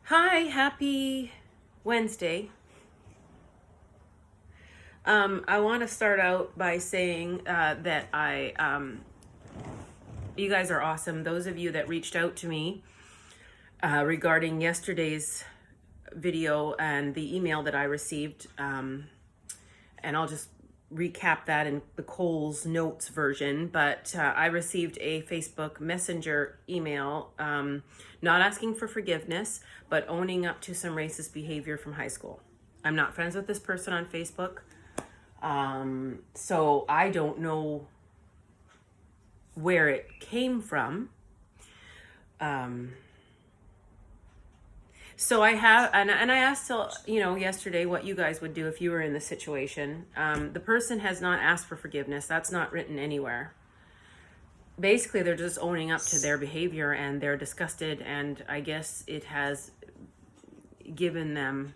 Hi, happy Wednesday. I want to start out by saying that you guys are awesome. Those of you that reached out to me regarding yesterday's video and the email that I received, and I'll just recap that in the Coles Notes version. But I received a Facebook Messenger email, not asking for forgiveness, but owning up to some racist behavior from high school. I'm not friends with this person on Facebook. So I don't know where it came from. So I have, and I asked, yesterday what you guys would do if you were in the situation. The person has not asked for forgiveness. That's not written anywhere. Basically, they're just owning up to their behavior and they're disgusted, and I guess it has given them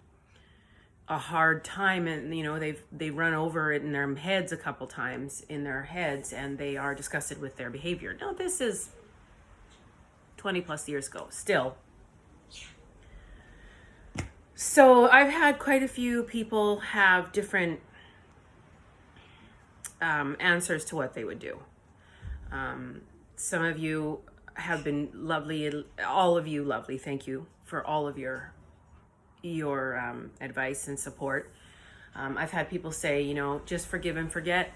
a hard time, and they've run over it in their heads a couple times in their heads, and they are disgusted with their behavior. Now this is 20 plus years ago still. So I've had quite a few people have different answers to what they would do. Some of you have been lovely, all of you lovely. Thank you for all of your advice and support. I've had people say, just forgive and forget,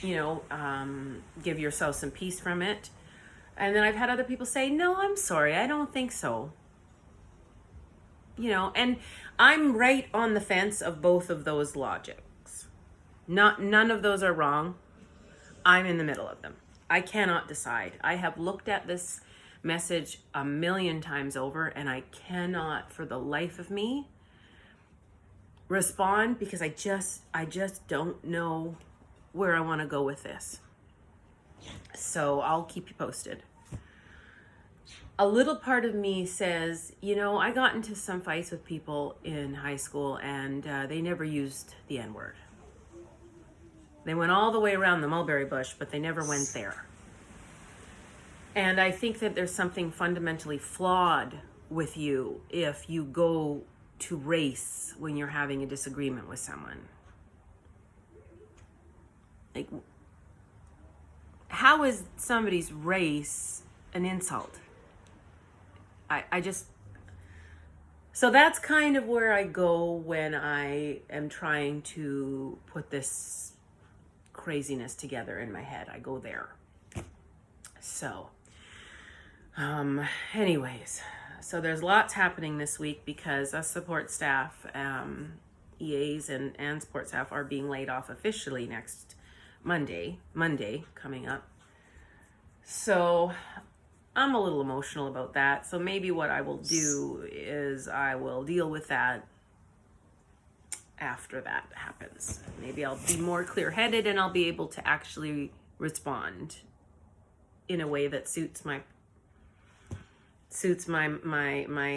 give yourself some peace from it. And then I've had other people say, no, I'm sorry, I don't think so. And I'm right on the fence of both of those logics. None of those are wrong. I'm in the middle of them. I cannot decide. I have looked at this message a million times over, and I cannot for the life of me respond because I just don't know where I want to go with this. So I'll keep you posted. A little part of me says, I got into some fights with people in high school, and they never used the N-word. They went all the way around the mulberry bush, but they never went there. And I think that there's something fundamentally flawed with you if you go to race when you're having a disagreement with someone. Like, how is somebody's race an insult? So that's kind of where I go when I am trying to put this craziness together in my head. I go there. So, anyways, so there's lots happening this week because us support staff, EAs and support staff are being laid off officially next Monday coming up. So I'm a little emotional about that. So maybe what I will do is I will deal with that after that happens. Maybe I'll be more clear-headed and I'll be able to actually respond in a way that suits my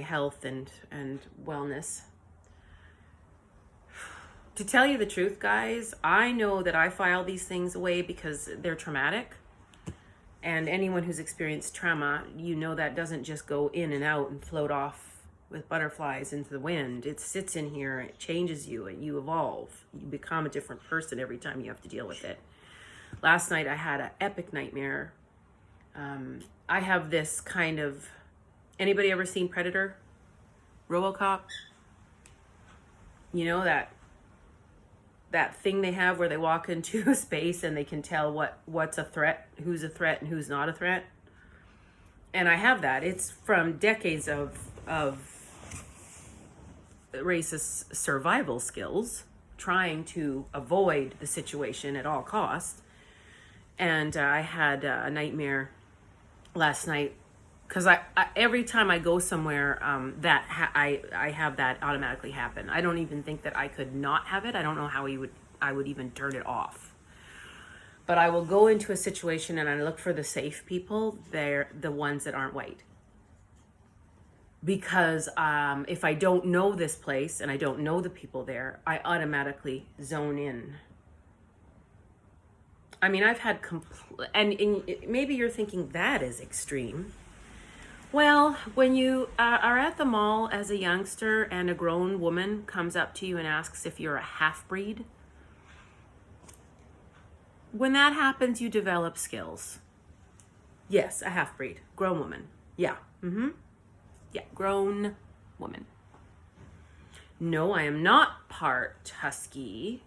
health and wellness. To tell you the truth, guys, I know that I file these things away because they're traumatic. And anyone who's experienced trauma, that doesn't just go in and out and float off with butterflies into the wind. It sits in here, it changes you, and you evolve. You become a different person every time you have to deal with it. Last night I had an epic nightmare. I have this kind of, anybody ever seen Predator? RoboCop? That thing they have where they walk into space and they can tell what's a threat, who's a threat and who's not a threat. And I have that. It's from decades of racist survival skills, trying to avoid the situation at all costs. And I had a nightmare last night because I every time I go somewhere, I have that automatically happen. I don't even think that I could not have it. I don't know how I would even turn it off. But I will go into a situation and I look for the safe people. They're the ones that aren't white. Because if I don't know this place and I don't know the people there, I automatically zone in. I mean, I've had and maybe you're thinking that is extreme. Well, when you are at the mall as a youngster and a grown woman comes up to you and asks if you're a half-breed, when that happens, you develop skills. Yes, a half-breed, grown woman. Yeah, yeah, grown woman. No, I am not part husky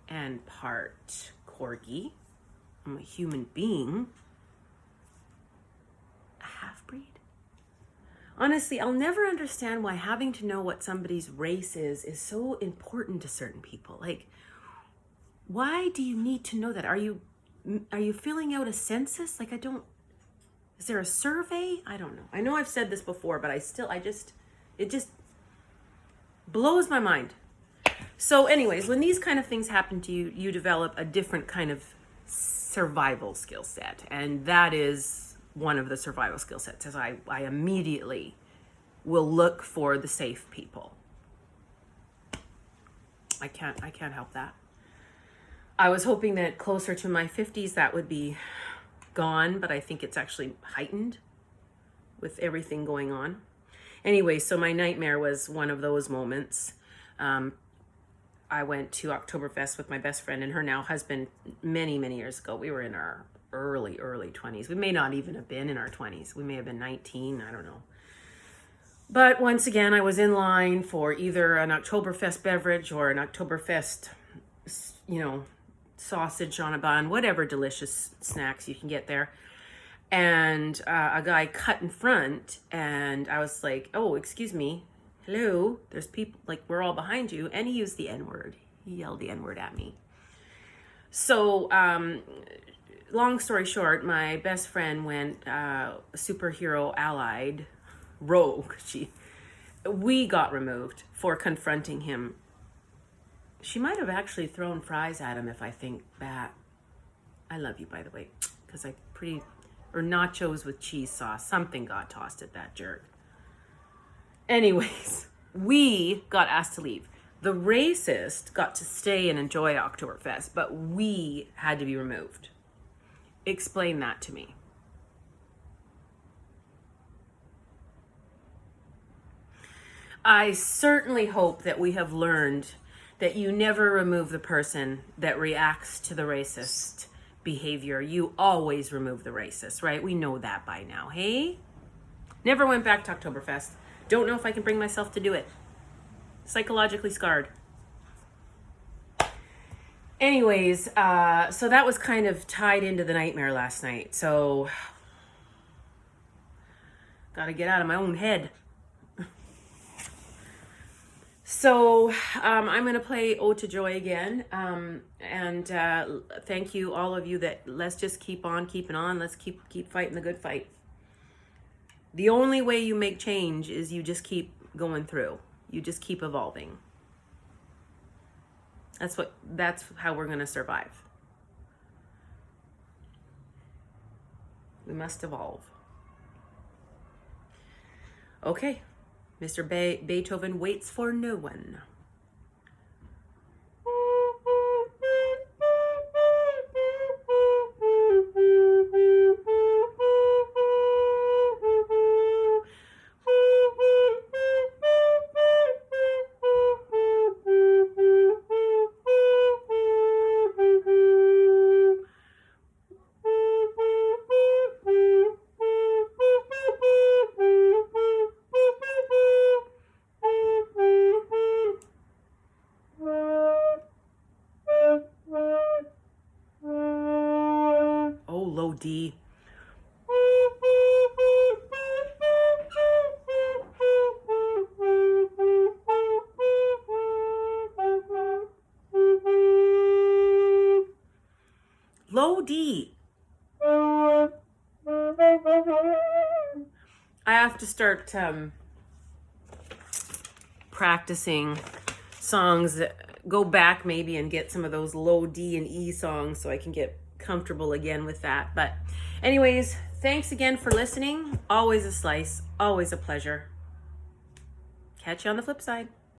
and part corgi. I'm a human being. A half-breed? Honestly, I'll never understand why having to know what somebody's race is so important to certain people. Like, why do you need to know that? Are you filling out a census? Like, is there a survey? I don't know. I know I've said this before, but it just blows my mind. So anyways, when these kind of things happen to you, you develop a different kind of survival skill set. And that is one of the survival skill sets, is I immediately will look for the safe people. I can't help that. I was hoping that closer to my 50s that would be gone, but I think it's actually heightened with everything going on. Anyway, so my nightmare was one of those moments. I went to Oktoberfest with my best friend and her now husband many, many years ago. We were in our early 20s. We may not even have been in our 20s. We may have been 19, I don't know. But once again, I was in line for either an Oktoberfest beverage or an Oktoberfest, sausage on a bun, whatever delicious snacks you can get there. And a guy cut in front, and I was like, oh, excuse me, hello, there's people, like, we're all behind you. And he used the N-word. He yelled the N-word at me. So, long story short, my best friend went superhero allied rogue. We got removed for confronting him. She might have actually thrown fries at him if I think back. I love you, by the way, because or nachos with cheese sauce. Something got tossed at that jerk. Anyways, we got asked to leave. The racist got to stay and enjoy Oktoberfest, but we had to be removed. Explain that to me. I certainly hope that we have learned that you never remove the person that reacts to the racist behavior. You always remove the racist, right? We know that by now, hey? Never went back to Oktoberfest. Don't know if I can bring myself to do it. Psychologically scarred. Anyways, so that was kind of tied into the nightmare last night. So, gotta get out of my own head. So I'm going to play Ode to Joy again. And thank you, all of you, that let's just keep on keeping on. Let's keep fighting the good fight. The only way you make change is you just keep going through. You just keep evolving. That's how we're going to survive. We must evolve. Okay. Mr. Beethoven waits for no one. Low D. Low D. I have to start practicing songs that go back maybe and get some of those low D and E songs so I can get comfortable again with that. But anyways, thanks again for listening. Always a slice, always a pleasure. Catch you on the flip side.